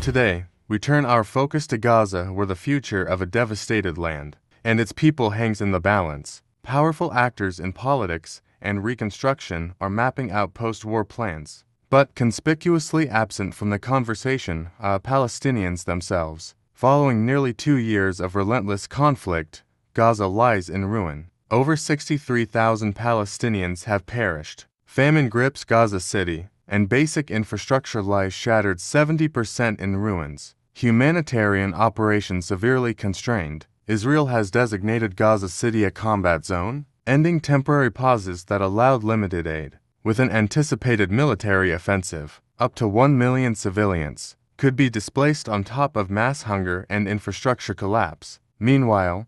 Today, we turn our focus to Gaza, where the future of a devastated land and its people hangs in the balance. Powerful actors in politics and reconstruction are mapping out post-war plans, but conspicuously absent from the conversation are Palestinians themselves. Following nearly 2 years of relentless conflict, Gaza lies in ruin. Over 63,000 Palestinians have perished. Famine grips Gaza City, and basic infrastructure lies shattered, 70% in ruins. Humanitarian operations severely constrained. Israel has designated Gaza City a combat zone, ending temporary pauses that allowed limited aid. With an anticipated military offensive, up to 1 million civilians could be displaced on top of mass hunger and infrastructure collapse. Meanwhile,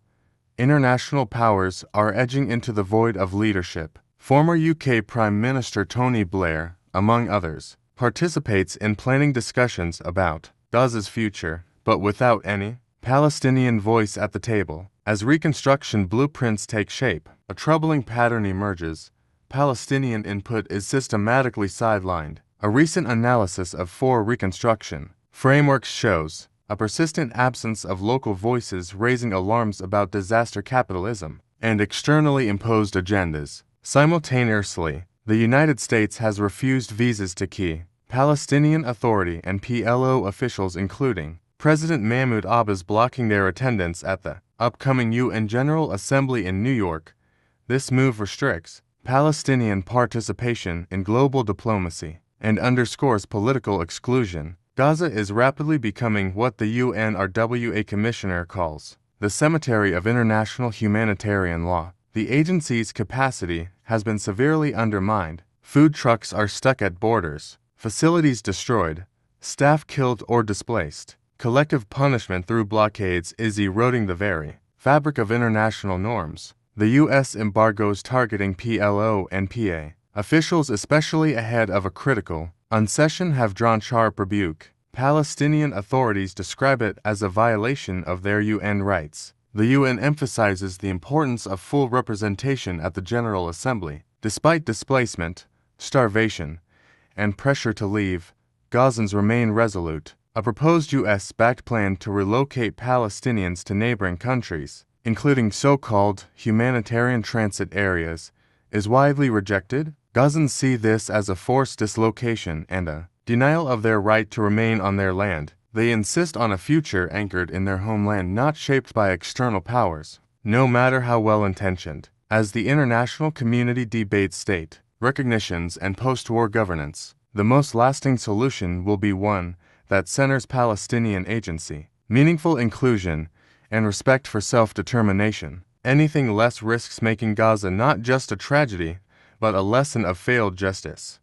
international powers are edging into the void of leadership. Former UK Prime Minister Tony Blair, among others, participates in planning discussions about Gaza's future, but without any Palestinian voice at the table. As reconstruction blueprints take shape, a troubling pattern emerges. Palestinian input is systematically sidelined. A recent analysis of 4 reconstruction frameworks shows a persistent absence of local voices, raising alarms about disaster capitalism and externally imposed agendas. Simultaneously, the United States has refused visas to key Palestinian Authority and PLO officials, including President Mahmoud Abbas, blocking their attendance at the upcoming UN General Assembly in New York. This move restricts Palestinian participation in global diplomacy and underscores political exclusion. Gaza is rapidly becoming what the UNRWA Commissioner calls the cemetery of international humanitarian law. The agency's capacity has been severely undermined. Food trucks are stuck at borders, facilities destroyed, staff killed or displaced. Collective punishment through blockades is eroding the very fabric of international norms. The U.S. embargoes targeting PLO and PA officials, especially ahead of a critical session, have drawn sharp rebuke. Palestinian authorities describe it as a violation of their UN rights. The UN emphasizes the importance of full representation at the General Assembly. Despite displacement, starvation, and pressure to leave, Gazans remain resolute. A proposed U.S.-backed plan to relocate Palestinians to neighboring countries, including so-called humanitarian transit areas, is widely rejected. Gazans see this as a forced dislocation and a denial of their right to remain on their land. They insist on a future anchored in their homeland, not shaped by external powers, no matter how well-intentioned. As the international community debates state recognitions and post-war governance, the most lasting solution will be one that centers Palestinian agency, meaningful inclusion, and respect for self-determination. Anything less risks making Gaza not just a tragedy, but a lesson of failed justice.